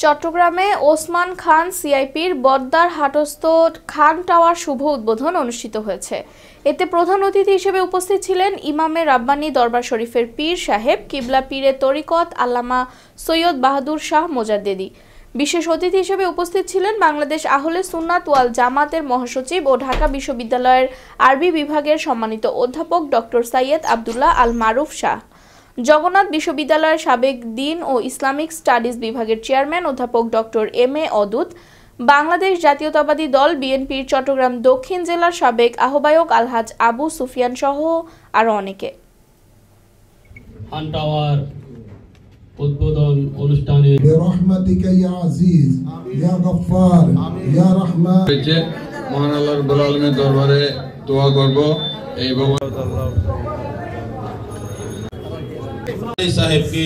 চট্টগ্রামে ওসমান খান সিআইপির বদ্দার হাটস্থ খান টাওয়ার শুভ উদ্বোধন অনুষ্ঠিত হয়েছে। এতে প্রধান অতিথি হিসেবে উপস্থিত ছিলেন ইমামে রাব্বানী দরবার শরীফের পীর সাহেব কিবলা পীরে তরিকত আল্লামা সৈয়দ বাহাদুর শাহ মোজাদ্দেদি। বিশেষ অতিথি হিসেবে উপস্থিত ছিলেন বাংলাদেশ আহলে সুন্নাত ওয়াল জামাতের মহাসচিব ও ঢাকা বিশ্ববিদ্যালয়ের আরবি বিভাগের সম্মানিত অধ্যাপক ডক্টর সৈয়দ আব্দুল্লাহ আল মারুফ শাহ, জগন্নাথ বিশ্ববিদ্যালয়ের সাবেক দিন ও ইসলামিক স্টাডিজ বিভাগের চেয়ারম্যান অধ্যাপক ডক্টর এম.এ. অদুত, বাংলাদেশ জাতীয়তাবাদী দল বিএনপির চট্টগ্রাম দক্ষিণ জেলার সাবেক আহ্বায়ক আলহাজ আবু সুফিয়ান সহ আরো অনেকে। উদ্বোধন অনুষ্ঠানে বিরহমাতিকা ইয়া আজিজ ইয়া গফফার ইয়া রহমান মহান আল্লাহ রাব্বুল আলামিনের দরবারে দোয়া করব এই সাহেবকে